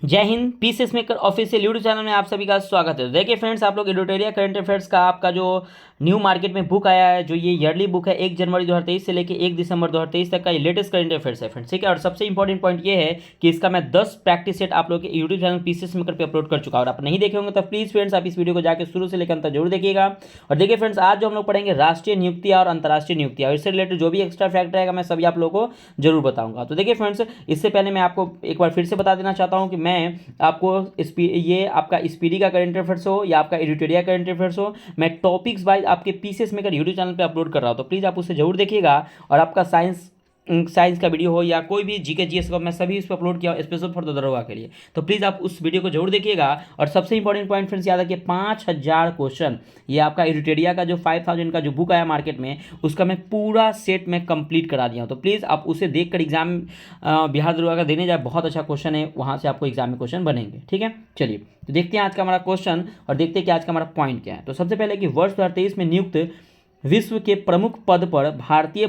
जय Hind. Pieces maker official YouTube channel में आप सभी का स्वागत है। देखिए फ्रेंड्स, आप लोग एडिटोरियल करंट अफेयर्स का आपका जो न्यू मार्केट में बुक आया है, जो ये ईयरली बुक है 1 जनवरी 2023 से लेकर 1 दिसंबर 2023 तक का, ये लेटेस्ट करंट अफेयर्स है फ्रेंड्स, ठीक है। और सबसे इंपॉर्टेंट पॉइंट ये है कि इसका मैं 10 प्रैक्टिस सेट आप लोग के यूट्यूब चैनल पीसेस मेकर पे अपलोड कर चुका हूं। और आप नहीं देखे होंगे तो प्लीज फ्रेंड्स आप इस वीडियो को जाकर शुरू से लेकर अंत जरूर देखिएगा। और देखिए फ्रेंड्स, आज जो हम लोग पढ़ेंगे राष्ट्रीय नियुक्तियां और अंतर्राष्ट्रीय नियुक्तियां, और इससे रिलेटेड जो भी एक्स्ट्रा फैक्ट रहेगा मैं सभी आप लोगों को जरूर बताऊंगा। तो देखिए फ्रेंड्स, इससे पहले मैं आपको एक बार फिर से बता देना चाहता हूं कि मैं आपको ये आपका स्पीडी का करंट अफेयर्स हो या आपका एडिटोरियल करंट अफेयर्स हो, मैं टॉपिक्स वाइज आपके पीसीएस मेकर यूट्यूब चैनल पे अपलोड कर रहा हूँ। तो प्लीज़ आप उसे जरूर देखिएगा। और आपका साइंस का वीडियो हो या कोई भी जीके जीएस का, मैं सभी इस पर अपलोड किया स्पेशल फॉर द दरोगा के लिए। तो प्लीज़ आप उस वीडियो को जरूर देखिएगा। और सबसे इंपॉर्टेंट पॉइंट फ्रेंड्स याद रखिए, 5000 क्वेश्चन, ये आपका एडिटोरिया का जो 5000 का जो बुक आया मार्केट में, उसका मैं पूरा सेट में कंप्लीट करा दिया हूँ। तो प्लीज़ आप उसे देखकर एग्जाम बिहार दरोगा का देने जाए, बहुत अच्छा क्वेश्चन है, वहाँ से आपको एग्जाम में क्वेश्चन बनेंगे, ठीक है। चलिए तो देखते हैं आज का हमारा क्वेश्चन और देखते हैं कि आज का हमारा पॉइंट क्या है। तो सबसे पहले कि वर्ष 2023 में नियुक्त विश्व के प्रमुख पद पर भारतीय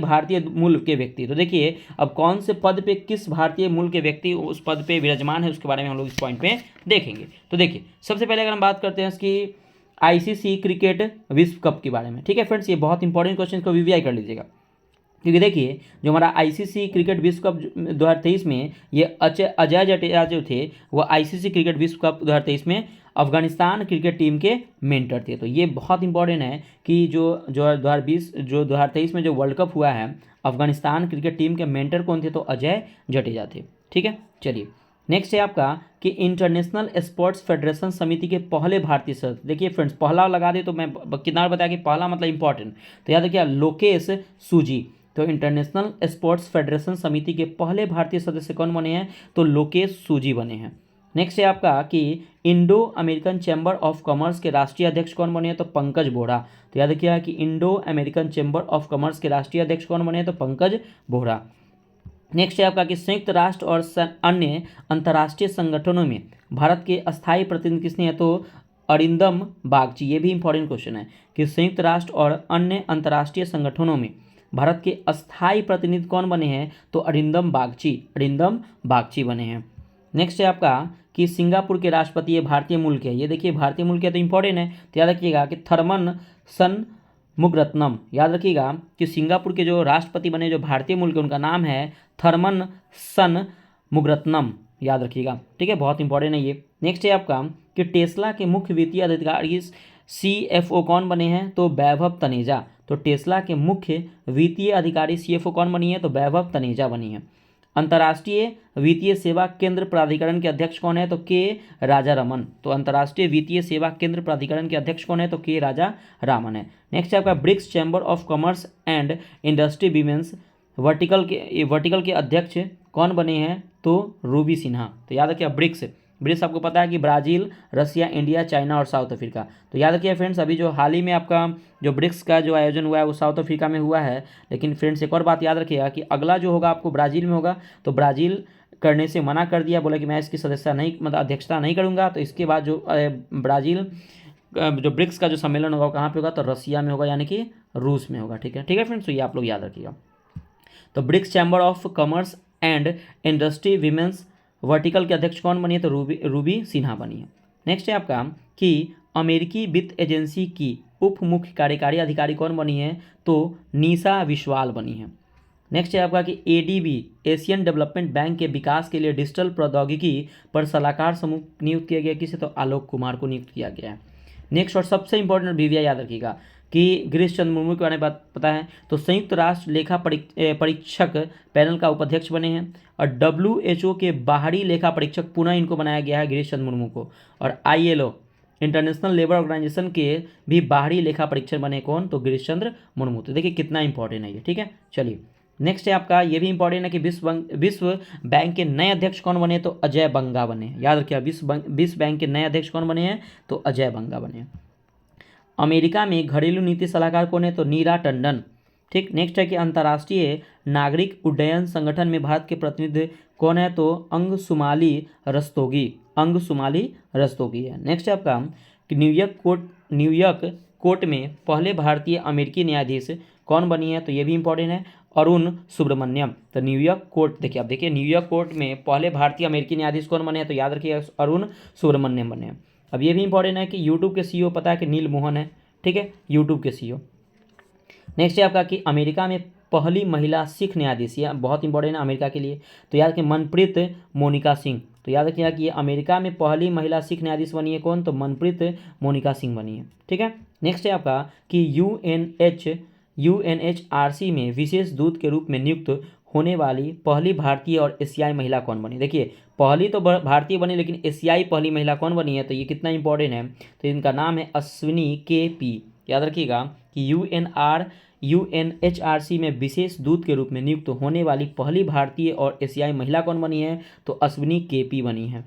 मूल के व्यक्ति। तो देखिए अब कौन से पद पे किस भारतीय मूल के व्यक्ति उस पद पे विराजमान है, उसके बारे में हम लोग इस पॉइंट पे देखेंगे। तो देखिए सबसे पहले अगर हम बात करते हैं इसकी आईसीसी क्रिकेट विश्व कप के बारे में, ठीक है फ्रेंड्स, ये बहुत इंपॉर्टेंट क्वेश्चन, इसको वीवीआई कर लीजिएगा। क्योंकि देखिए जो हमारा आईसीसी क्रिकेट विश्व कप 2023 में ये अजय जडेजा जो थे, वो आईसीसी क्रिकेट विश्व कप 2023 में अफगानिस्तान क्रिकेट टीम के मेंटर थे। तो ये बहुत इंपॉर्टेंट है कि जो जो 2023 में जो वर्ल्ड कप हुआ है, अफगानिस्तान क्रिकेट टीम के मेंटर कौन थे, तो अजय जडेजा थे, ठीक है। चलिए नेक्स्ट है आपका कि इंटरनेशनल स्पोर्ट्स फेडरेशन समिति के पहले भारतीय सदस्य। देखिए फ्रेंड्स, पहला लगा दे तो मैं कितना बताया कि पहला मतलब इंपॉर्टेंट, तो याद रखिए लोकेश सूजी। तो इंटरनेशनल स्पोर्ट्स फेडरेशन समिति के पहले भारतीय सदस्य कौन बने हैं, तो लोकेश सूजी बने हैं। नेक्स्ट है आपका कि Indo American chamber of commerce के राष्ट्रीय अध्यक्ष कौन बने हैं, तो पंकज बोहरा। तो याद रखिए कि Indo American chamber of commerce के राष्ट्रीय अध्यक्ष कौन बने हैं, तो पंकज बोहरा। नेक्स्ट है आपका कि संयुक्त राष्ट्र और अन्य अंतर्राष्ट्रीय संगठनों में भारत के अस्थायी प्रतिनिधि किसने हैं, तो अरिंदम बागची। ये भी इंपॉर्टेंट क्वेश्चन है कि संयुक्त राष्ट्र और अन्य अंतर्राष्ट्रीय संगठनों में भारत के अस्थायी प्रतिनिधि कौन बने हैं, तो अरिंदम बागची बने हैं। नेक्स्ट है आपका कि सिंगापुर के राष्ट्रपति ये भारतीय मूल के हैं। ये देखिए भारतीय मूल के तो इंपॉर्टेंट है, तो याद रखिएगा कि थर्मन सन मुगरत्नम। याद रखिएगा कि सिंगापुर के जो राष्ट्रपति बने जो भारतीय मूल के, उनका नाम है थर्मन सन मुगरत्नम, याद रखिएगा, ठीक है, बहुत इंपॉर्टेंट है ये। नेक्स्ट है आपका कि टेस्ला के मुख्य वित्तीय अधिकारी सीएफओ कौन बने हैं, तो वैभव तनेजा। तो टेस्ला के मुख्य वित्तीय अधिकारी सीएफओ कौन बनी है, तो वैभव तनेजा बनी है। अंतर्राष्ट्रीय वित्तीय सेवा केंद्र प्राधिकरण के अध्यक्ष कौन है, तो के राजा रमन। तो अंतर्राष्ट्रीय वित्तीय सेवा केंद्र प्राधिकरण के अध्यक्ष कौन है, तो के राजा रामन है। नेक्स्ट है आपका BRICS chamber of commerce and industry women's vertical के अध्यक्ष कौन बने हैं, तो रूबी सिन्हा। तो याद रखिए ब्रिक्स ब्रिक्स आपको पता है कि ब्राज़ील, रसिया, इंडिया, चाइना और साउथ अफ्रीका। तो याद रखिए फ्रेंड्स, अभी जो हाल ही में आपका जो ब्रिक्स का जो आयोजन हुआ है वो साउथ अफ्रीका में हुआ है। लेकिन फ्रेंड्स एक और बात याद रखिएगा कि अगला जो होगा आपको ब्राज़ील में होगा। तो ब्राज़ील करने से मना कर दिया, बोला कि मैं इसकी सदस्यता नहीं, मतलब अध्यक्षता नहीं करूँगा। तो इसके बाद जो ब्राज़ील जो ब्रिक्स का जो सम्मेलन होगा वो कहाँ पे होगा, तो रसिया में होगा, यानी कि रूस में होगा, ठीक है, ठीक है फ्रेंड्स। तो ये आप लोग याद रखिएगा। तो BRICS chamber of commerce and industry women's vertical के अध्यक्ष कौन बनी है, तो रूबी सिन्हा बनी है। नेक्स्ट है आपका कि अमेरिकी वित्त एजेंसी की उप मुख्य कार्यकारी अधिकारी कौन बनी है, तो निशा विश्वाल बनी है। नेक्स्ट है आपका कि एडीबी एशियन डेवलपमेंट बैंक के विकास के लिए डिजिटल प्रौद्योगिकी पर सलाहकार समूह नियुक्त किया गया, किसे, तो आलोक कुमार को नियुक्त किया गया है। नेक्स्ट और सबसे इंपॉर्टेंट वीवीआई याद रखिएगा कि गिरीश चंद्र मुर्मू के बारे में बात पता है, तो संयुक्त राष्ट्र लेखा परीक्षक पैनल का उपाध्यक्ष बने हैं। और डब्ल्यूएचओ के बाहरी लेखा परीक्षक पुनः इनको बनाया गया है गिरीश चंद्र मुर्मू को। और आईएलओ इंटरनेशनल लेबर ऑर्गेनाइजेशन के भी बाहरी लेखा परीक्षक बने कौन, तो गिरीश चंद्र मुर्मू। तो देखिए कितना इंपॉर्टेंट है ये, ठीक है। चलिए नेक्स्ट है आपका ये भी इंपॉर्टेंट है कि विश्व बैंक के नए अध्यक्ष कौन बने, तो अजय बंगा बने। याद रखिए विश्व बैंक के नए अध्यक्ष कौन बने हैं, तो अजय बंगा बने हैं। अमेरिका में घरेलू नीति सलाहकार कौन है, तो नीरा टंडन, ठीक। नेक्स्ट है कि अंतर्राष्ट्रीय नागरिक उड्डयन संगठन में भारत के प्रतिनिधि कौन है, तो अंगसुमाली रस्तोगी है। नेक्स्ट है आपका कि न्यूयॉर्क कोर्ट में पहले भारतीय अमेरिकी न्यायाधीश कौन बनी है, तो ये भी इंपॉर्टेंट है, अरुण सुब्रमण्यम। तो न्यूयॉर्क कोर्ट, देखिए अब देखिए न्यूयॉर्क कोर्ट में पहले भारतीय अमेरिकी न्यायाधीश कौन बने हैं, तो याद रखिए अरुण सुब्रमण्यम बने हैं। अब ये भी इंपॉर्टेंट है कि यूट्यूब के सीईओ पता है कि नील मोहन है, ठीक है, यूट्यूब के सीईओ। नेक्स्ट है आपका कि अमेरिका में पहली महिला सिख न्यायाधीश, ये बहुत इंपॉर्टेंट है अमेरिका के लिए, तो याद रखिए मनप्रीत मोनिका सिंह। तो याद रखिएगा कि ये अमेरिका में पहली महिला सिख न्यायाधीश बनी है कौन, तो मनप्रीत मोनिका सिंह बनी है, ठीक है। नेक्स्ट है आपका कि यूएनएचआरसी में विशेष दूत के रूप में नियुक्त होने वाली पहली भारतीय और एशियाई महिला कौन बनी। देखिए पहली तो भारतीय बनी, लेकिन एशियाई पहली महिला कौन बनी है, तो ये कितना इंपॉर्टेंट है, तो इनका नाम है अश्विनी के पी। याद रखिएगा कि यूएनएचआरसी में विशेष दूत के रूप में नियुक्त होने वाली पहली भारतीय और एशियाई महिला कौन बनी है, तो अश्विनी के पी बनी है।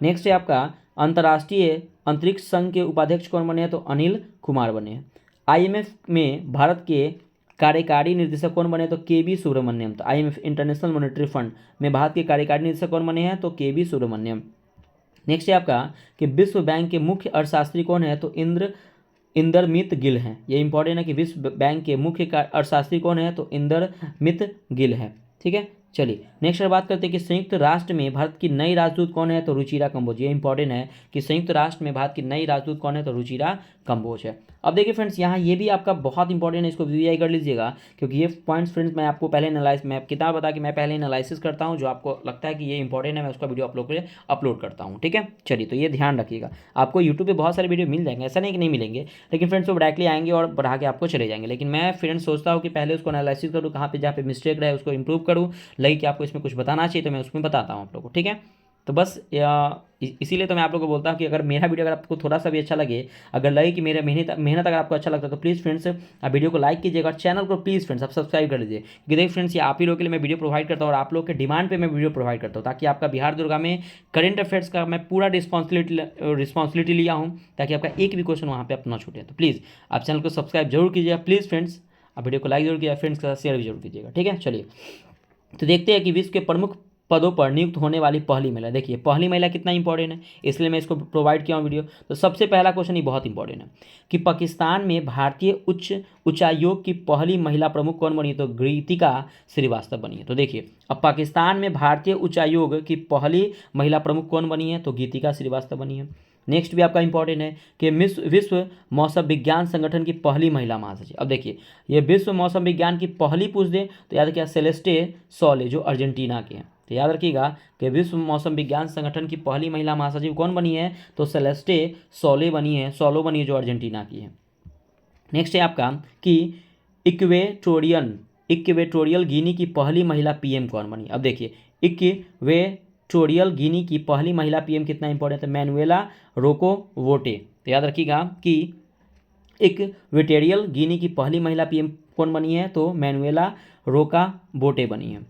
नेक्स्ट है आपका अंतर्राष्ट्रीय अंतरिक्ष संघ के उपाध्यक्ष कौन बने हैं, तो अनिल कुमार बने हैं। आईएमएफ में भारत के कार्यकारी निदेशक कौन बने, तो के.वी. सुब्रमण्यम। तो आईएमएफ इंटरनेशनल मॉनेटरी फंड में भारत के कार्यकारी निदेशक कौन बने हैं, तो के.वी. सुब्रमण्यम। नेक्स्ट है आपका कि विश्व बैंक के मुख्य अर्थशास्त्री कौन है, तो इंदरमित गिल हैं। ये इंपॉर्टेंट है कि विश्व बैंक के मुख्य अर्थशास्त्री कौन है, तो इंदरमित गिल है, ठीक है। चलिए नेक्स्ट बात करते हैं कि संयुक्त राष्ट्र में भारत की नई राजदूत कौन है, तो रुचिरा कंबोज। ये इंपॉर्टेंट है कि संयुक्त राष्ट्र में भारत की नई राजदूत कौन है, तो रुचिरा कंबोज है। अब देखिए फ्रेंड्स यहाँ ये भी आपका बहुत इंपॉर्टेंट है, इसको वीआई कर लीजिएगा, क्योंकि ये पॉइंट्स फ्रेंड्स मैं आपको पहले मैं कितना बता कि मैं पहले एनालिसिस करता हूँ, जो आपको लगता है कि ये इंपॉर्टेंट है मैं उसका वीडियो अपलोड करता हूँ, ठीक है। चलिए तो ये ध्यान रखिएगा, आपको यूट्यूब पे बहुत सारे वीडियो मिल जाएंगे, ऐसा नहीं कि नहीं मिलेंगे, लेकिन फ्रेंड्स वो डायरेक्टली आएंगे और बढ़ा के आपको चले जाएंगे। लेकिन मैं फ्रेंड्स सोचता हूँ कि पहले उसको एनालिसिस करूँ, कहाँ पे जहाँ पे मिस्टेक रहे उसको इंप्रूव करूँ, लगे कि आपको इसमें कुछ बताना चाहिए तो मैं उसमें बताता हूँ आप लोगों को, ठीक है। तो बस इसीलिए तो मैं आप लोगों को बोलता हूँ कि अगर मेरा वीडियो अगर आपको थोड़ा सा भी अच्छा लगे, अगर लगे कि मेरा मेहनत अगर आपको अच्छा लगता है, तो प्लीज़ फ्रेंड्स आप वीडियो को लाइक कीजिएगा और चैनल को प्लीज़ फ्रेंड्स आप सब्सक्राइब कर लीजिए, क्योंकि देखिए फ्रेंड्स ये आप ही लोगों के लिए मैं वीडियो प्रोवाइड करता हूँ और आप लोग के डिमांड पे मैं वीडियो प्रोवाइड करता हूँ, ताकि आपका बिहार दुर्गा में करंट अफेयर्स का मैं पूरा रिस्पॉन्सिबिलिटी लिया हूँ, ताकि आपका एक भी क्वेश्चन वहाँ पर आप ना छूटे। तो प्लीज़ आप चैनल को सब्सक्राइब जरूर कीजिएगा, प्लीज़ फ्रेंड्स आप वीडियो को लाइक जरूर कीजिएगा, फ्रेंड्स के साथ शेयर भी जरूर कीजिएगा, ठीक है। चलिए तो देखते हैं कि विश्व के प्रमुख पदों पर नियुक्त होने वाली पहली महिला। देखिए पहली महिला कितना इंपॉर्टेंट है, इसलिए मैं इसको प्रोवाइड किया हूँ वीडियो। तो सबसे पहला क्वेश्चन ही बहुत इंपॉर्टेंट है कि पाकिस्तान में भारतीय उच्चायोग की पहली महिला प्रमुख कौन बनी, तो गीतिका श्रीवास्तव बनी है। तो देखिए अब पाकिस्तान में भारतीय उच्चायोग की पहली महिला प्रमुख कौन बनी है, तो गीतिका श्रीवास्तव बनी है। नेक्स्ट भी आपका इंपॉर्टेंट है कि विश्व मौसम विज्ञान संगठन की पहली महिला महासचिव। अब देखिए ये विश्व मौसम विज्ञान की पहली पूछ दे तो याद रखिएगा सेलेस्टे सोले, जो अर्जेंटीना के हैं। तो याद रखिएगा कि विश्व मौसम विज्ञान संगठन की पहली महिला महासचिव कौन बनी है, तो सेलेस्टे सोलो बनी है, जो अर्जेंटीना की है। नेक्स्ट है आपका कि इक्वेटोरियल गिनी की पहली महिला पीएम कौन बनी। अब देखिए इक्वेटोरियल गिनी की पहली महिला पीएम कितना इंपॉर्टेंट है, मैनुएला रोको-वोटे। तो याद रखिएगा कि इक्वेटोरियल गिनी की पहली महिला पीएम कौन बनी है, तो मैनुएला रोका-वोटे बनी है,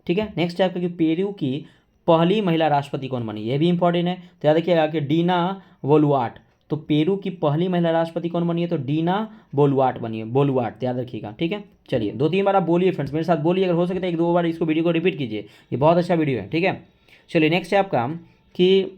ठीक है। नेक्स्ट है आपका कि पेरू की पहली महिला राष्ट्रपति कौन बनी, ये भी इंपॉर्टेंट है। तो याद रखिएगा कि डीना बोलुआर्ट। तो पेरू की पहली महिला राष्ट्रपति कौन बनी है, तो डीना बोलुआर्ट बनी है, बोलुआर्ट, याद रखिएगा, ठीक है। चलिए 2-3 बार आप बोलिए फ्रेंड्स, मेरे साथ बोलिए, अगर हो सके तो 1-2 बार इसको वीडियो को रिपीट कीजिए, ये बहुत अच्छा वीडियो है, ठीक है। चलिए नेक्स्ट है आपका कि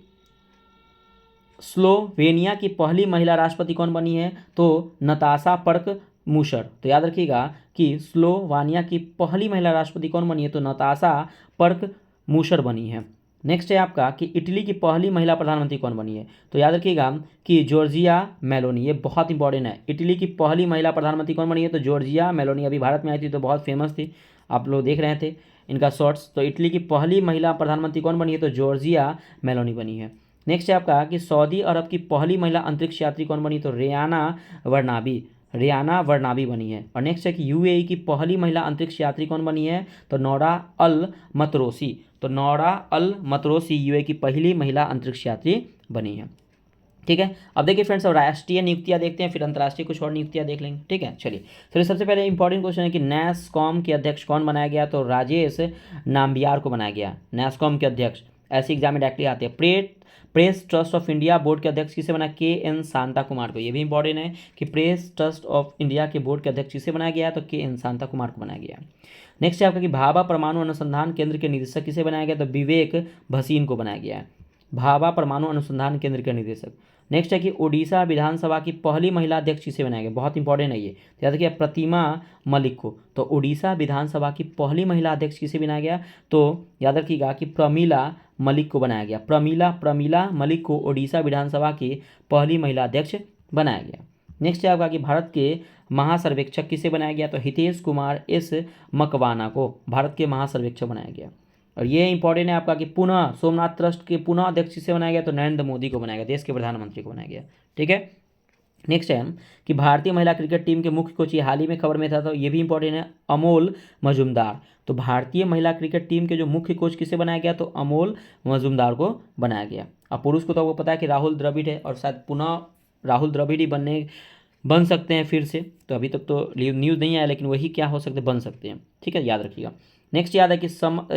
स्लोवेनिया की पहली महिला राष्ट्रपति कौन बनी है, तो नताशा पर्क मूशर। तो याद रखिएगा कि स्लोवानिया की पहली महिला राष्ट्रपति कौन बनी है, तो नताशा पर्क मूशर बनी है। नेक्स्ट है आपका कि इटली की पहली महिला प्रधानमंत्री कौन बनी है, तो याद रखिएगा कि जॉर्जिया मेलोनी। ये बहुत इंपॉर्टेंट है, इटली की पहली महिला प्रधानमंत्री कौन बनी है, तो जॉर्जिया मेलोनी। अभी भारत में आई थी तो बहुत फेमस थी, आप लोग देख रहे थे इनका शॉर्ट्स। तो इटली की पहली महिला प्रधानमंत्री कौन बनी है, तो जॉर्जिया मेलोनी बनी है। नेक्स्ट है आपका कि सऊदी अरब की पहली महिला अंतरिक्ष यात्री कौन बनी, तो रेयाना वर्नाबी बनी है। और नेक्स्ट है कि यूएई की पहली महिला अंतरिक्ष यात्री कौन बनी है, तो नौरा अल मतरोसी। तो नौरा अल मतरोसी यूएई की पहली महिला अंतरिक्ष यात्री बनी है, ठीक है। अब देखिए फ्रेंड्स अब राष्ट्रीय नियुक्तियां देखते हैं, फिर अंतर्राष्ट्रीय कुछ और नियुक्तियां देख लेंगे, ठीक है। चलिए सबसे पहले इंपॉर्टेंट क्वेश्चन है कि नैसकॉम के अध्यक्ष कौन बनाया गया, तो राजेश नाम्बियार को बनाया गया नैसकॉम के अध्यक्ष। ऐसे एग्जाम में डायरेक्टली आते हैं। Press trust of India board के अध्यक्ष किसे बना, के.एन. शांता कुमार को। ये भी इंपॉर्टेंट है कि प्रेस ट्रस्ट ऑफ इंडिया के बोर्ड के अध्यक्ष किसे बनाया गया, तो के.एन. शांता कुमार को बनाया गया। नेक्स्ट है आपका कि भाभा परमाणु अनुसंधान केंद्र के निदेशक किसे बनाया गया, तो विवेक भसीन को बनाया गया है। भाभा परमाणु अनुसंधान केंद्र के निदेशक नेक्स्ट है कि उड़ीसा विधानसभा की पहली महिला अध्यक्ष किसे बनाया गया, बहुत इंपॉर्टेंट है ये, तो याद रखिए प्रतिमा मलिक को। तो उड़ीसा विधानसभा की पहली महिला अध्यक्ष किसे बनाया गया, तो याद रखिएगा कि प्रमीला मलिक को बनाया गया। प्रमीला मलिक को उड़ीसा विधानसभा की पहली महिला अध्यक्ष बनाया गया। नेक्स्ट है आपका कि भारत के महासर्वेक्षक किसे बनाया गया, तो हितेश कुमार एस मकवाना को भारत के महासर्वेक्षक बनाया गया। और ये इंपॉर्टेंट है आपका कि पुनः सोमनाथ ट्रस्ट के पुनः अध्यक्ष किसे बनाया गया, तो नरेंद्र मोदी को बनाया गया, देश के प्रधानमंत्री को बनाया गया। ठीक है। नेक्स्ट है कि भारतीय महिला क्रिकेट टीम के मुख्य कोच, ये हाल ही में खबर में था, तो ये भी इंपॉर्टेंट है, अमोल मजुमदार। तो भारतीय महिला क्रिकेट टीम के जो मुख्य कोच किसे बनाया गया, तो अमोल मजुमदार को बनाया गया। अब पुरुष को तो आपको पता है कि राहुल द्रविड़ है, और शायद पुनः राहुल द्रविड़ ही बन सकते हैं फिर से, तो अभी तक तो न्यूज़ नहीं आया, लेकिन वही क्या हो सकते, बन सकते हैं। ठीक है, याद रखिएगा। नेक्स्ट याद है कि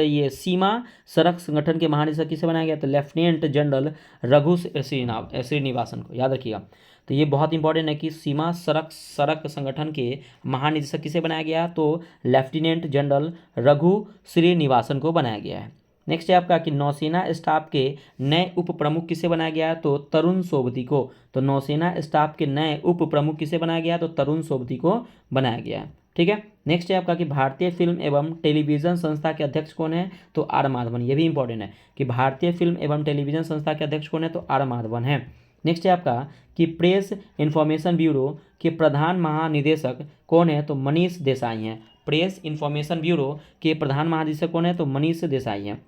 ये सीमा सड़क संगठन के महानिदेशक किसे बनाया गया, तो लेफ्टिनेंट जनरल रघु श्रीनिवासन को, याद रखिएगा। तो ये बहुत इंपॉर्टेंट है कि सीमा सड़क संगठन के महानिदेशक किसे बनाया गया, तो लेफ्टिनेंट जनरल रघु श्रीनिवासन को बनाया गया है। नेक्स्ट है आपका कि नौसेना स्टाफ के नए उप प्रमुख किसे बनाया गया, तो तरुण सोबती को। तो नौसेना स्टाफ के नए उप प्रमुख किसे बनाया गया, तो तरुण सोबती को बनाया गया है। ठीक है। नेक्स्ट है आपका कि भारतीय फिल्म एवं टेलीविजन संस्था के अध्यक्ष कौन है, तो आर माधवन। ये भी इंपॉर्टेंट है कि भारतीय फिल्म एवं टेलीविजन संस्था के अध्यक्ष कौन है, तो आर माधवन है। नेक्स्ट है आपका कि प्रेस इंफॉर्मेशन ब्यूरो के प्रधान महानिदेशक कौन है, तो मनीष देसाई हैं। प्रेस इंफॉर्मेशन ब्यूरो के प्रधान महानिदेशक कौन है, तो मनीष देसाई हैं।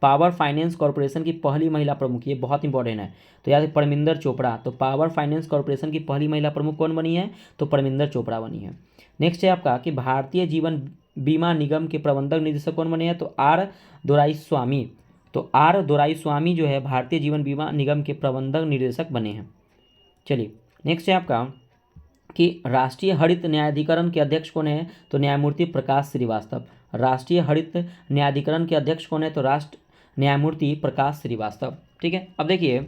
पावर फाइनेंस कॉर्पोरेशन की पहली महिला प्रमुख, ये बहुत इंपॉर्टेंट है, तो याद है परमिंदर चोपड़ा। तो पावर फाइनेंस कॉर्पोरेशन की पहली महिला प्रमुख कौन बनी है, तो परमिंदर चोपड़ा बनी है। नेक्स्ट है आपका कि भारतीय जीवन बीमा निगम के प्रबंधक निदेशक कौन बने हैं, तो आर दोराईस्वामी। तो आर दोराईस्वामी जो है भारतीय जीवन बीमा निगम के प्रबंधक निदेशक बने हैं। चलिए नेक्स्ट है आपका कि राष्ट्रीय हरित न्यायाधिकरण के अध्यक्ष कौन है, तो न्यायमूर्ति प्रकाश श्रीवास्तव। राष्ट्रीय हरित न्यायाधिकरण के अध्यक्ष कौन है, तो न्यायमूर्ति प्रकाश श्रीवास्तव। ठीक है। अब देखिए,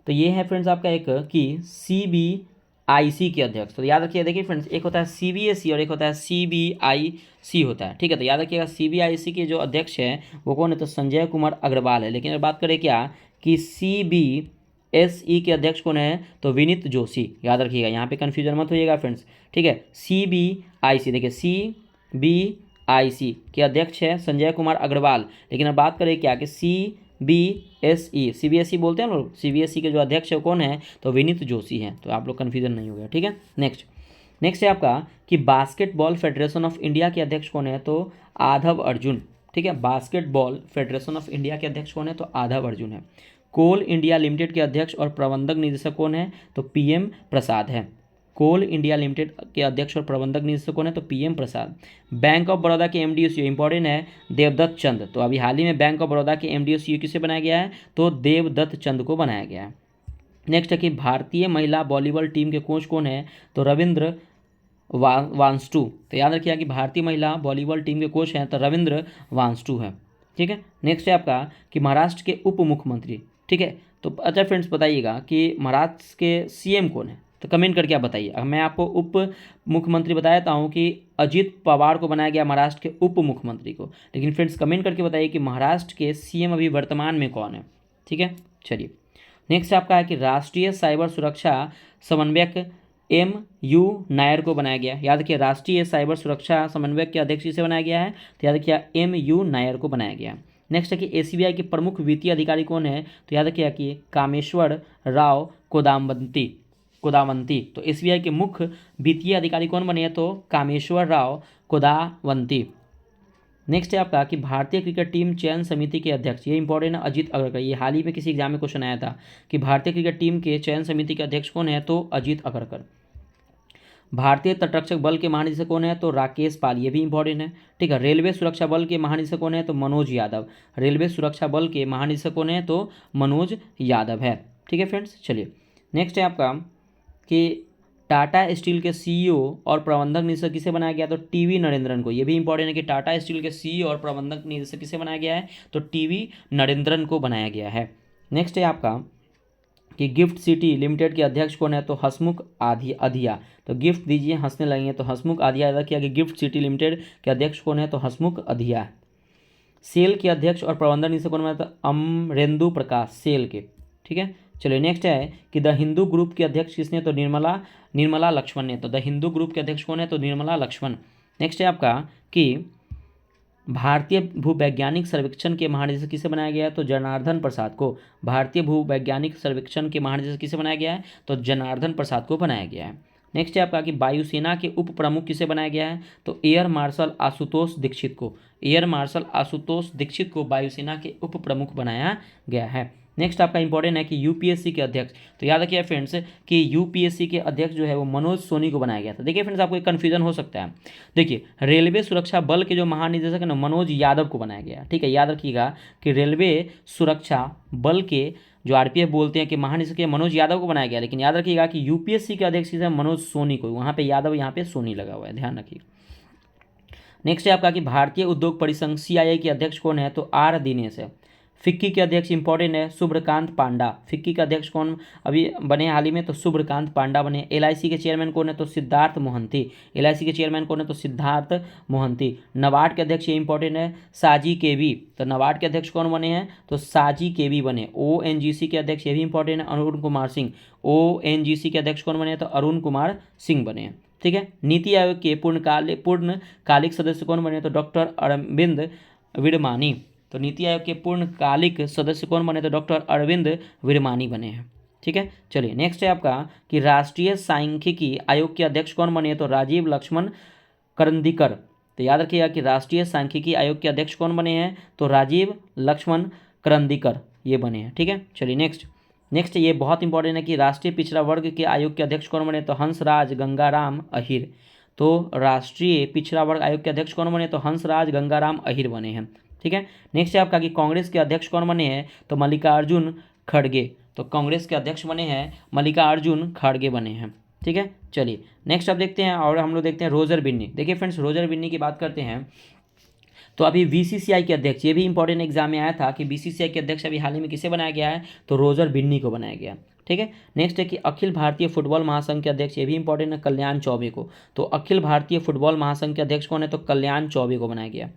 तो ये है फ्रेंड्स आपका एक कि CBIC के अध्यक्ष। तो याद रखिए, देखिए फ्रेंड्स, एक होता है CBSE और एक होता है CBIC होता है। ठीक है। तो याद रखिएगा CBIC के जो अध्यक्ष है वो कौन है, तो संजय कुमार अग्रवाल है। लेकिन अगर बात करें क्या कि CBSE के अध्यक्ष कौन है, तो विनीत जोशी। याद रखिएगा, यहाँ पे कन्फ्यूजन मत होइएगा फ्रेंड्स। ठीक है। CBIC, देखिए CBIC के अध्यक्ष है संजय कुमार अग्रवाल। लेकिन अब बात करें क्या कि CBSE बोलते हैं लोग, CBSE के जो अध्यक्ष है कौन है, तो विनीत जोशी हैं। तो आप लोग कन्फ्यूजन नहीं हो गया। ठीक है। नेक्स्ट है आपका कि बास्केटबॉल फेडरेशन ऑफ इंडिया के अध्यक्ष कौन है, तो आधव अर्जुन। ठीक है। बास्केटबॉल फेडरेशन ऑफ इंडिया के अध्यक्ष कौन है, तो आधव अर्जुन है। कोल इंडिया लिमिटेड के अध्यक्ष और प्रबंधक निदेशक कौन है, तो PM प्रसाद है। कोल इंडिया लिमिटेड के अध्यक्ष और प्रबंधक निदेशक कौन है, तो PM Prasad. Bank of Baroda के MD CEO इंपॉर्टेंट है, देवदत्त चंद। तो अभी हाल ही में बैंक ऑफ बड़ौदा के MD CEO किसे बनाया गया है, तो देवदत्त चंद को बनाया गया है। नेक्स्ट है कि भारतीय महिला वॉलीबॉल टीम के कोच कौन है, तो रविंद्र वांस्टू। तो याद रखिए कि भारतीय महिला वॉलीबॉल टीम के कोच हैं तो रविंद्र वांस्टू है। ठीक है। नेक्स्ट है आपका कि महाराष्ट्र के उप मुख्यमंत्री। ठीक है। तो अच्छा फ्रेंड्स, बताइएगा कि महाराष्ट्र के CM कौन है, तो कमेंट करके आप बताइए। मैं आपको उप मुख्यमंत्री बताया था हूँ कि अजित पवार को बनाया गया महाराष्ट्र के उप मुख्यमंत्री को, लेकिन फ्रेंड्स कमेंट करके बताइए कि महाराष्ट्र के CM अभी वर्तमान में कौन है। ठीक है। चलिए नेक्स्ट आपका है कि राष्ट्रीय साइबर सुरक्षा समन्वयक MU नायर को बनाया गया। याद रखिए, राष्ट्रीय साइबर सुरक्षा समन्वयक के अध्यक्ष से बनाया गया है, तो याद रखिए MU नायर को बनाया गया। नेक्स्ट है कि SBI के प्रमुख वित्तीय अधिकारी कौन है, तो याद रखिए कि कामेश्वर राव कोदामंती। तो SBI के मुख्य वित्तीय अधिकारी कौन बने हैं, तो कामेश्वर राव कोदावंती। नेक्स्ट है आपका कि भारतीय क्रिकेट टीम चयन समिति के अध्यक्ष, ये इंपॉर्टेंट है, अजीत अगरकर। ये हाल ही में किसी एग्जाम में क्वेश्चन आया था कि भारतीय क्रिकेट टीम के चयन समिति के अध्यक्ष कौन है, तो अजीत अगरकर। भारतीय तटरक्षक बल के महानिदेशक कौन है, तो राकेश पाल। ये भी इंपॉर्टेंट है। ठीक है। रेलवे सुरक्षा बल के महानिदेशक कौन है, तो मनोज यादव। रेलवे सुरक्षा बल के महानिदेशक कौन है, तो मनोज यादव है। ठीक है फ्रेंड्स। चलिए नेक्स्ट है आपका कि टाटा स्टील के CEO और प्रबंधक निदेशक किसे बनाया गया, तो TV नरेंद्रन को। ये भी इंपॉर्टेंट है कि टाटा स्टील के CEO और प्रबंधक निदेशक किसे बनाया गया है, तो TV नरेंद्रन को बनाया गया है। नेक्स्ट है आपका कि गिफ्ट सिटी लिमिटेड के अध्यक्ष कौन है, तो हसमुख अधिया। तो गिफ्ट दीजिए, हंसने लगेंगे, तो हसमुख अधिया। याद किया कि गिफ्ट सिटी लिमिटेड के अध्यक्ष कौन है, तो हसमुख अधिया। सेल के अध्यक्ष और प्रबंधक निदेशक कौन है, तो अमरेंदु प्रकाश, सेल के। ठीक है। चलिए नेक्स्ट है कि द हिंदू ग्रुप के अध्यक्ष किसने, तो निर्मला लक्ष्मण ने। तो द हिंदू ग्रुप के अध्यक्ष कौन है, तो निर्मला लक्ष्मण। नेक्स्ट है आपका कि भारतीय भूवैज्ञानिक सर्वेक्षण के महानिदेशक किसे बनाया गया है, तो जनार्दन प्रसाद को। भारतीय भूवैज्ञानिक सर्वेक्षण के महानिदेशक किसे बनाया गया है, तो जनार्दन प्रसाद को बनाया गया है। नेक्स्ट है आपका कि वायुसेना के उप प्रमुख किसे बनाया गया है, तो एयर मार्शल आशुतोष दीक्षित को। एयर मार्शल आशुतोष दीक्षित को वायुसेना के उप प्रमुख बनाया गया है। नेक्स्ट आपका इंपॉर्टेंट है कि यूपीएससी के अध्यक्ष, तो याद रखिए फ्रेंड्स कि यूपीएससी के अध्यक्ष जो है वो मनोज सोनी को बनाया गया था। देखिए फ्रेंड्स, आपको एक कन्फ्यूजन हो सकता है। देखिए रेलवे सुरक्षा बल के जो महानिदेशक है ना, मनोज यादव को बनाया गया। ठीक है, याद रखिएगा कि रेलवे सुरक्षा बल के जो आरपीएफ बोलते हैं कि महानिदेशक मनोज यादव को बनाया गया, लेकिन याद रखिएगा कि यूपीएससी के अध्यक्ष है मनोज सोनी को। वहाँ पे यादव, यहाँ पे सोनी लगा हुआ है, ध्यान रखिएगा। नेक्स्ट है आपका कि भारतीय उद्योग परिसंघ सीआईआई के अध्यक्ष कौन है, तो आर दिनेश है। फिक्की के अध्यक्ष इंपॉर्टेंट है शुभ्रकांत पांडा। फिक्की के अध्यक्ष कौन अभी बने हाल ही में, तो शुभ्रकांत पांडा बने। एलआईसी के चेयरमैन कौन है, तो सिद्धार्थ मोहंती। एलआईसी के चेयरमैन कौन है, तो सिद्धार्थ मोहंती। नबार्ड के अध्यक्ष ये इंपॉर्टेंट है साजी केवी। तो नबार्ड के अध्यक्ष कौन बने हैं, तो साजी केवी बने। ओएनजीसी के अध्यक्ष ये भी इंपॉर्टेंट है अरुण कुमार सिंह। ओएनजीसी के अध्यक्ष कौन बने, तो अरुण कुमार सिंह बने हैं। ठीक है, नीति आयोग के पूर्णकालिक सदस्य कौन बने, तो डॉक्टर अरविंद विरमानी। तो नीति आयोग के पूर्णकालिक सदस्य कौन बने, तो डॉक्टर अरविंद विरमानी बने हैं। ठीक है, चलिए नेक्स्ट है आपका कि राष्ट्रीय सांख्यिकी आयोग के अध्यक्ष कौन बने, तो राजीव लक्ष्मण करंदीकर। तो याद रखिएगा कि राष्ट्रीय सांख्यिकी आयोग के अध्यक्ष कौन बने हैं, तो राजीव लक्ष्मण करंदीकर ये बने हैं। ठीक है, चलिए नेक्स्ट ये बहुत इंपॉर्टेंट है कि राष्ट्रीय पिछड़ा वर्ग के आयोग के अध्यक्ष कौन बने, तो हंसराज गंगाराम अहिर। तो राष्ट्रीय पिछड़ा वर्ग आयोग के अध्यक्ष कौन बने, तो हंसराज गंगाराम अहिर बने हैं। ठीक है, नेक्स्ट है आपका कि कांग्रेस के अध्यक्ष कौन बने हैं, तो मल्लिकार्जुन खड़गे। तो कांग्रेस के अध्यक्ष बने हैं मल्लिकार्जुन खड़गे बने हैं। ठीक है, चलिए नेक्स्ट अब देखते हैं, और हम लोग देखते हैं रोजर बिन्नी। देखिए फ्रेंड्स, रोजर बिन्नी की बात करते हैं तो अभी बीसीसीआई के अध्यक्ष, ये भी इंपॉर्टेंट एग्जाम में आया था कि बीसीसीआई के अध्यक्ष अभी हाल ही में किसे बनाया गया है, तो रोजर बिन्नी को बनाया गया। ठीक है, नेक्स्ट है कि अखिल भारतीय फुटबॉल महासंघ के अध्यक्ष, ये भी इंपॉर्टेंट है कल्याण चौबे को। तो अखिल भारतीय फुटबॉल महासंघ के अध्यक्ष कौन है, तो कल्याण चौबे को बनाया गया।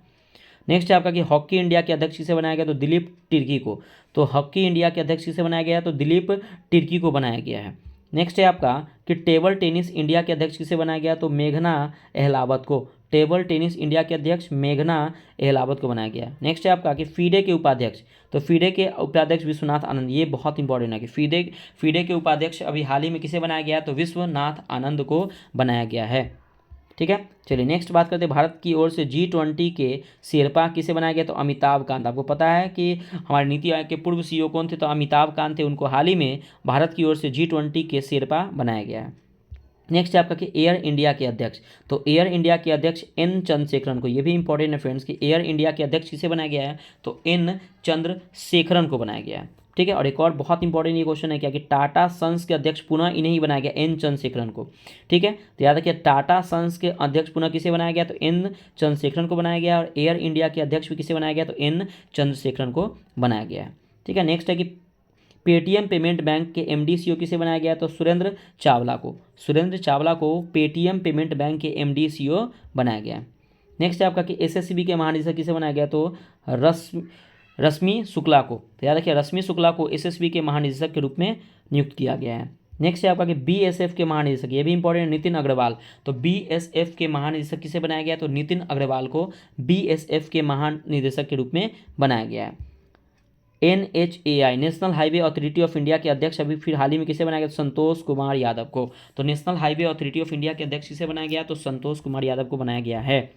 नेक्स्ट है आपका कि हॉकी इंडिया के अध्यक्ष किसे बनाया गया, तो दिलीप तिर्की को। तो हॉकी इंडिया के अध्यक्ष किसे बनाया गया है, तो दिलीप तिर्की को बनाया गया है। नेक्स्ट है आपका कि टेबल टेनिस इंडिया के अध्यक्ष किसे बनाया गया, तो मेघना अहलावत को। टेबल टेनिस इंडिया के अध्यक्ष मेघना अहलावत को बनाया गया। नेक्स्ट है आपका कि फीडे के उपाध्यक्ष, तो फीडे के उपाध्यक्ष विश्वनाथ आनंद। ये बहुत इंपॉर्टेंट है कि फीडे के उपाध्यक्ष अभी हाल ही में किसे बनाया गया, तो विश्वनाथ आनंद को बनाया गया है। ठीक है, चलिए नेक्स्ट बात करते हैं भारत की ओर से G20 के शेरपा किसे बनाया गया, तो अमिताभ कांत। आपको पता है कि हमारे नीति आयोग के पूर्व सीईओ कौन थे, तो अमिताभ कांत थे। उनको हाल ही में भारत की ओर से G20 के शेरपा बनाया गया है। नेक्स्ट है आपका कि एयर इंडिया के अध्यक्ष, तो एयर इंडिया के अध्यक्ष एन चंद्रशेखरन को। ये भी इंपॉर्टेंट है फ्रेंड्स कि एयर इंडिया के अध्यक्ष किसे बनाया गया है, तो एन चंद्रशेखरन को बनाया गया है। ठीक है, और एक और बहुत इंपॉर्टेंट ये क्वेश्चन है क्या कि टाटा सन्स के अध्यक्ष पुनः इन्हें ही बनाया गया, एन चंद्रशेखरन को। ठीक है, तो याद रखिए टाटा सन्स के अध्यक्ष पुनः किसे बनाया गया, तो एन चंद्रशेखरन को बनाया गया। और एयर इंडिया के अध्यक्ष भी किसे बनाया गया, तो एन चंद्रशेखरन को बनाया गया है। ठीक है, नेक्स्ट है कि पेटीएम पेमेंट बैंक के एमडी सीईओ किसे बनाया गया, तो सुरेंद्र चावला को। सुरेंद्र चावला को पेटीएम पेमेंट बैंक के एमडी सीईओ बनाया गया है। नेक्स्ट है आपका कि एसएससीबी के महानिदेशक किसे बनाया गया, तो रश्मि शुक्ला को। तो याद रखिए रश्मि शुक्ला को एसएसबी के महानिदेशक के रूप में नियुक्त किया गया है। नेक्स्ट है आपका कि बीएसएफ के महानिदेशक, ये भी इंपॉर्टेंट, नितिन अग्रवाल। तो बीएसएफ के महानिदेशक किसे बनाया गया, तो नितिन अग्रवाल को बीएसएफ के महानिदेशक के रूप में बनाया गया है। NHAI national highway authority of India के अध्यक्ष अभी फिर हाल ही में किसे बनाया गया, तो संतोष कुमार यादव को। तो national highway authority of India के अध्यक्ष किसे बनाया गया, तो संतोष कुमार यादव को बनाया गया है।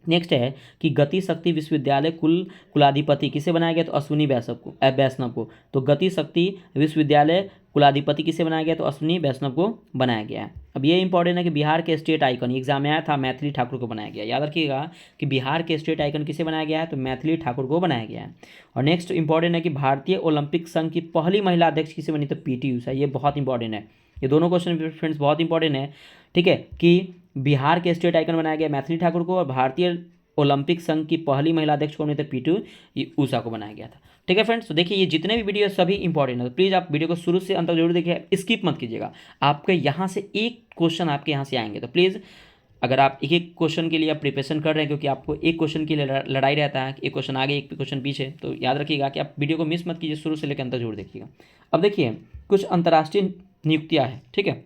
नेक्स्ट है कि गति शक्ति विश्वविद्यालय कुलाधिपति किसे बनाया गया, तो अश्विनी वैष्णव को। तो गति शक्ति विश्वविद्यालय कुलाधिपति किसे बनाया गया, तो अश्विनी वैष्णव को बनाया गया है। अब ये इंपॉर्टेंट है कि बिहार के स्टेट आइकन, एग्जाम में आया था, मैथिली ठाकुर को बनाया गया। याद रखिएगा कि बिहार के स्टेट आइकन किसे बनाया गया है, तो मैथिली ठाकुर को बनाया गया है। और नेक्स्ट इंपॉर्टेंट है कि भारतीय ओलंपिक संघ की पहली महिला अध्यक्ष किसे बनी, तो पीटी उषा। ये बहुत इंपॉर्टेंट है, ये दोनों क्वेश्चन फ्रेंड्स बहुत इंपॉर्टेंट है। ठीक है, कि बिहार के स्टेट आइकन बनाया गया मैथिली ठाकुर को, और भारतीय ओलंपिक संघ की पहली महिला अध्यक्ष कौन थे, पीटी उषा को बनाया गया था। ठीक है फ्रेंड्स, तो देखिए ये जितने भी वीडियो सभी इंपॉर्टेंट है, तो प्लीज़ आप वीडियो को शुरू से अंत तक जरूर देखिए, स्किप मत कीजिएगा। आपके यहाँ से एक क्वेश्चन आपके यहाँ से आएंगे, तो प्लीज़ अगर आप एक एक क्वेश्चन के लिए आप प्रिपरेशन कर रहे हैं, क्योंकि आपको एक क्वेश्चन के लिए लड़ाई रहता है, एक क्वेश्चन आगे एक क्वेश्चन पीछे, तो याद रखिएगा कि आप वीडियो को मिस मत कीजिए, शुरू से लेकर अंत तक जरूर देखिएगा। अब देखिए कुछ अंतर्राष्ट्रीय नियुक्तियाँ हैं, ठीक है,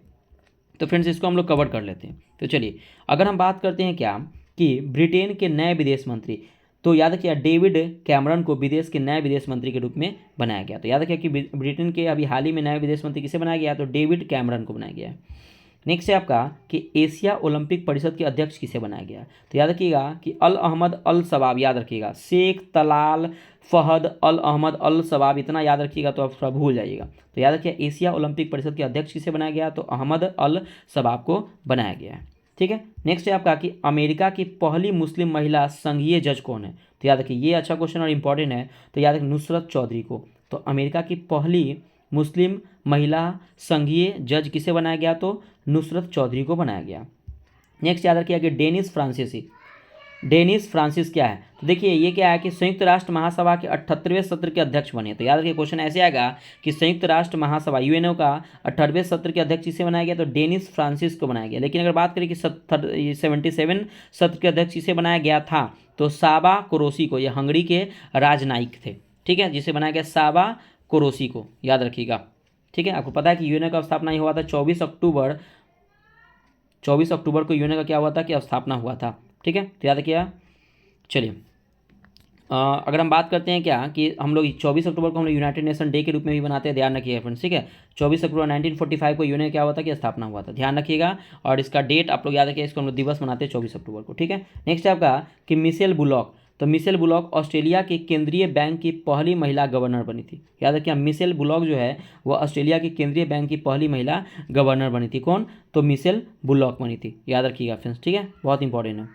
तो फ्रेंड्स इसको हम लोग कवर कर लेते हैं। तो चलिए अगर हम बात करते हैं क्या कि ब्रिटेन के नए विदेश मंत्री, तो याद रखिए डेविड कैमरन को विदेश के नए विदेश मंत्री के रूप में बनाया गया। तो याद रखिए कि ब्रिटेन के अभी हाल ही में नए विदेश मंत्री किसे बनाया गया, तो डेविड कैमरन को बनाया गया है। नेक्स्ट है आपका कि एशिया ओलंपिक परिषद के अध्यक्ष किसे बनाया गया, तो याद रखिएगा कि अल अहमद अल सबाब, याद रखिएगा शेख तलाल फहद अल अहमद अल सबाब, इतना याद रखिएगा तो आप थोड़ा भूल जाइएगा। तो याद रखिए एशिया ओलंपिक परिषद के अध्यक्ष किसे बनाया गया, तो अहमद अल सबाब को बनाया गया है, ठीक है। नेक्स्ट है आपका कि अमेरिका की पहली मुस्लिम महिला संघीय जज कौन है, तो याद रखिए ये अच्छा क्वेश्चन और इंपॉर्टेंट है, तो याद रखिए नुसरत चौधरी को। तो अमेरिका की पहली मुस्लिम महिला संघीय जज किसे बनाया गया, तो नुसरत चौधरी को बनाया गया। नेक्स्ट याद रखिए कि डेनिस फ्रांसिस क्या है, तो देखिए ये क्या है कि संयुक्त राष्ट्र महासभा के 78वें सत्र के अध्यक्ष बने। तो याद रखिए क्वेश्चन ऐसे आएगा कि संयुक्त राष्ट्र महासभा यूएनओ का 78वें सत्र के अध्यक्ष किसे बनाया गया, तो डेनिस फ्रांसिस को बनाया गया। लेकिन अगर बात करें कि 77 सत्र के अध्यक्ष किसे बनाया गया था, तो साबा कुरोसी को, ये हंगरी के राजनयिक थे, ठीक है, जिसे बनाया गया साबा कुरोसी को, याद रखिएगा, ठीक है। आपको पता है कि यूएनओ का स्थापना हुआ था 24 अक्टूबर को यूएनओ का क्या हुआ था कि स्थापना हुआ था, ठीक है, तो याद रखिएगा। चलिए अगर हम बात करते हैं क्या कि हम लोग 24 अक्टूबर को हम लोग यूनाइटेड नेशन डे के रूप में भी मनाते हैं, ध्यान रखिएगा फ्रेंड्स, ठीक है। 24 अक्टूबर 1945 को यूएनओ क्या हुआ था कि स्थापना हुआ था, ध्यान रखिएगा, और इसका डेट आप लोग याद रखिए, इसको हम लोग दिवस मनाते हैं 24 अक्टूबर को, ठीक है। नेक्स्ट है आपका कि मिशेल बुलॉक, तो मिशेल बुलॉक ऑस्ट्रेलिया के केंद्रीय बैंक की पहली महिला गवर्नर बनी थी। याद रखिए मिशेल बुलॉक जो है वो ऑस्ट्रेलिया के केंद्रीय बैंक की पहली महिला गवर्नर बनी थी। कौन, तो मिशेल बुलॉक बनी थी, याद रखिएगा फ्रेंड्स, ठीक है, बहुत इंपॉर्टेंट है,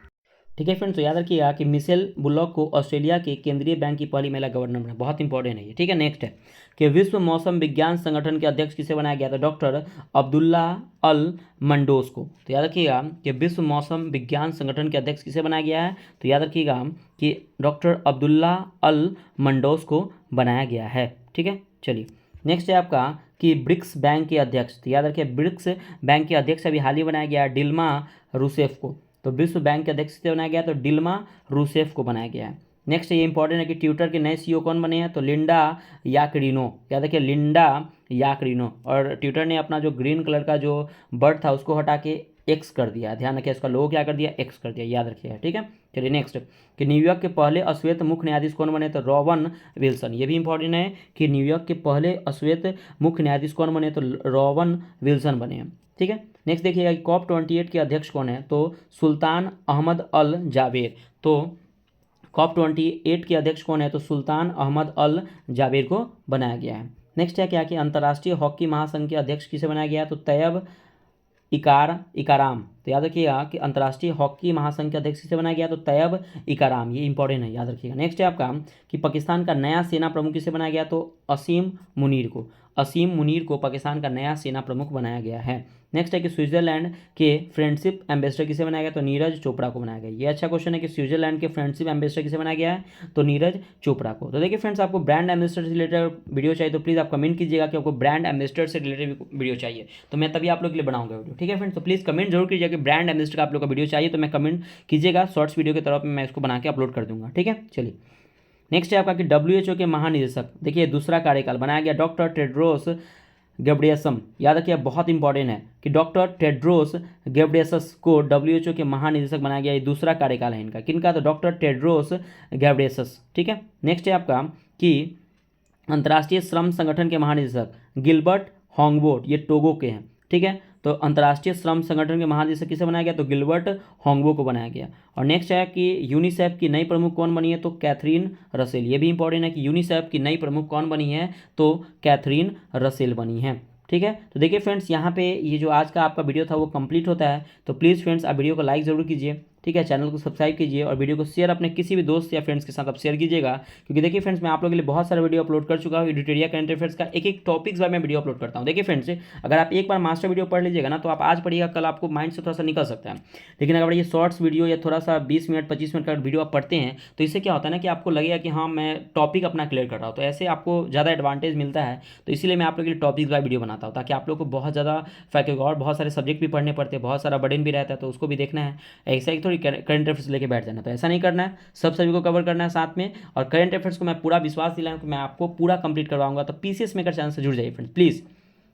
ठीक है फ्रेंड्स। तो याद रखिएगा कि मिशेल बुलॉक को ऑस्ट्रेलिया के केंद्रीय बैंक की पहली महिला गवर्नर बना, बहुत इंपॉर्टेंट है ये, ठीक है। नेक्स्ट है कि विश्व मौसम विज्ञान संगठन के अध्यक्ष किसे बनाया गया था, डॉक्टर अब्दुल्ला अल मंडोस को। तो याद रखिएगा कि विश्व मौसम विज्ञान संगठन के अध्यक्ष किसे बनाया गया है, तो याद रखिएगा कि डॉक्टर अब्दुल्ला अल मंडोस को बनाया गया है, ठीक है। चलिए नेक्स्ट है आपका कि ब्रिक्स बैंक के अध्यक्ष, तो याद रखिए ब्रिक्स बैंक के अध्यक्ष अभी हाल ही बनाया गया डिल्मा रूसेफ को। तो विश्व बैंक के अध्यक्ष से बनाया गया तो डिल्मा रूसेफ को बनाया गया है। नेक्स्ट ये इंपॉर्टेंट है कि ट्विटर के नए सीईओ कौन बने हैं, तो लिंडा याकरिनो, याद रखिए लिंडा याकरिनो। और ट्विटर ने अपना जो ग्रीन कलर का जो बर्ड था उसको हटा के एक्स कर दिया, ध्यान रखिए इसका लोगो क्या कर दिया, एक्स कर दिया, याद रखिएगा, ठीक है। चलिए नेक्स्ट कि न्यूयॉर्क के पहले अश्वेत मुख्य न्यायाधीश कौन बने, तो रॉबन विल्सन। ये भी इंपॉर्टेंट है कि न्यूयॉर्क के पहले अश्वेत मुख्य न्यायाधीश कौन बने, तो रॉबन विल्सन बने हैं, ठीक है। नेक्स्ट देखिएगा कि COP28 के अध्यक्ष कौन है, तो सुल्तान अहमद अल जावेर। तो COP28 के अध्यक्ष कौन है, तो सुल्तान अहमद अल जावेर को बनाया गया है। नेक्स्ट है क्या कि अंतर्राष्ट्रीय हॉकी महासंघ के अध्यक्ष किसे बनाया गया, तो तैयब इकाराम। तो याद रखिएगा कि अंतर्राष्ट्रीय हॉकी महासंघ के अध्यक्ष किसे बनाया गया, तो तैयब इकाराम, ये इंपॉर्टेंट है, याद रखिएगा। नेक्स्ट है आपका कि पाकिस्तान का नया सेना प्रमुख किसे बनाया गया, तो असीम मुनीर को। असीम मुनीर को पाकिस्तान का नया सेना प्रमुख बनाया गया है। नेक्स्ट है कि स्विट्जरलैंड के फ्रेंडशिप एम्बेसडर किसे बनाया गया, तो नीरज चोपड़ा को बनाया गया। ये अच्छा क्वेश्चन है कि स्विट्जरलैंड के फ्रेंडशिप एम्बेसडर किसे बनाया गया है, तो नीरज चोपड़ा को। तो देखिए फ्रेंड्स आपको ब्रांड एम्बेसडर से रिलेटेड वीडियो चाहिए तो प्लीज़ आप कमेंट कीजिएगा कि आपको ब्रांड एम्बेसडर से रिलेटेड वीडियो चाहिए, तो मैं तभी आप लोग के लिए बनाऊंगा वीडियो, ठीक है फ्रेंड्स। तो प्लीज़ कमेंट जरूर कीजिएगा कि ब्रांड एम्बेसडर का आप लोग का वीडियो चाहिए, तो मैं कमेंट कीजिएगा, शॉर्ट्स वीडियो के तरफ में मैं इसको बना के अपलोड कर दूंगा, ठीक है। चलिए नेक्स्ट है आपका कि WHO के महानिदेशक, देखिए दूसरा कार्यकाल बनाया गया डॉक्टर टेड्रोस गेब्रेयसस। याद रखिए बहुत इंपॉर्टेंट है कि डॉक्टर टेड्रोस गेब्रेयसस को WHO के महानिदेशक बनाया गया, ये दूसरा कार्यकाल है इनका, किनका, तो डॉक्टर टेड्रोस गेब्रेयसस, ठीक है। नेक्स्ट है आपका कि अंतर्राष्ट्रीय श्रम संगठन के महानिदेशक गिलबर्ट होंगबोट, ये टोगो के हैं, ठीक है। तो अंतर्राष्ट्रीय श्रम संगठन के महानिदेशक किसे बनाया गया, तो गिलबर्ट होंगबो को बनाया गया। और नेक्स्ट है कि यूनिसेफ की नई प्रमुख कौन बनी है, तो कैथरीन रसेल। ये भी इंपॉर्टेंट है कि यूनिसेफ की नई प्रमुख कौन बनी है, तो कैथरीन रसेल बनी है, ठीक है। तो देखिए फ्रेंड्स यहाँ पे ये जो आज का आपका वीडियो था वो कंप्लीट होता है, तो प्लीज़ फ्रेंड्स आप वीडियो को लाइक ज़रूर कीजिए, ठीक है, चैनल को सब्सक्राइब कीजिए और वीडियो को शेयर अपने किसी भी दोस्त या फ्रेंड्स के साथ आप शेयर कीजिएगा, क्योंकि देखिए फ्रेंड्स मैं आप लोगों के लिए बहुत सारा वीडियो अपलोड कर चुका हूँ एडिटोरिया करंट अफेयर्स का, एक एक टॉपिक्स बार मैं वीडियो अपलोड करता हूँ। देखिए फ्रेंड्स, अगर आप एक बार मास्टर वीडियो पढ़ लीजिएगा ना, तो आप आज पढ़िएगा कल आपको माइंड से थोड़ा सा निकल सकता है। लेकिन अगर ये शॉर्ट्स वीडियो या थोड़ा सा 20 मिनट 25 मिनट का वीडियो आप पढ़ते हैं, तो इससे क्या होता है ना कि आपको लगेगा कि हाँ मैं टॉपिक अपना क्लियर कर रहा हूँ, तो ऐसे आपको ज़्यादा एडवांटेज मिलता है। तो इसीलिए मैं आप लोग के लिए टॉपिक्स वाला वीडियो बनाता हूँ, ताकि आप लोग को बहुत ज़्यादा फैक्ट, और बहुत सारे सब्जेक्ट भी पढ़ने पड़ते हैं, बहुत सारा बर्डन भी रहता है, तो उसको भी देखना है। ऐसा ही थोड़ी करंट अफेयर्स लेके बैठ जाना, तो ऐसा नहीं करना है, सब सभी को कवर करना है साथ में। और करंट अफेयर्स को मैं पूरा विश्वास दिलाऊँ कि मैं आपको पूरा कंप्लीट करवाऊंगा। तो पीसीएस मेकर चैनल से जुड़ जाइए फ्रेंड्स प्लीज़,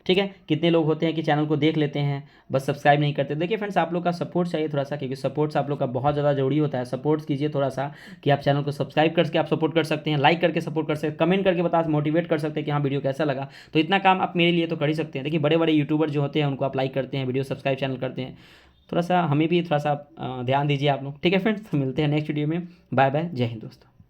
ठीक है। कितने लोग होते हैं कि चैनल को देख लेते हैं बस सब्सक्राइब नहीं करते। देखिए फ्रेंड्स, आप लोग का सपोर्ट चाहिए थोड़ा सा, क्योंकि सपोर्ट्स आप लोग का बहुत ज़्यादा जरूरी होता है। सपोर्ट कीजिए थोड़ा सा, कि आप चैनल को सब्सक्राइब करके आप सपोर्ट कर सकते हैं, लाइक करके सपोर्ट कर सकते हैं, कमेंट करके बता मोटिवेट कर सकते हैं कि हाँ वीडियो कैसा लगा। तो इतना काम आप मेरे लिए तो कर ही सकते हैं। देखिए बड़े बड़े यूट्यूबर जो होते हैं उनको आप लाइक करते हैं, वीडियो सब्सक्राइब चैनल करते हैं, थोड़ा सा हमें भी थोड़ा सा ध्यान दीजिए आप लोग, ठीक है फ्रेंड्स। तो मिलते हैं नेक्स्ट वीडियो में, बाय बाय, जय हिंद दोस्तों।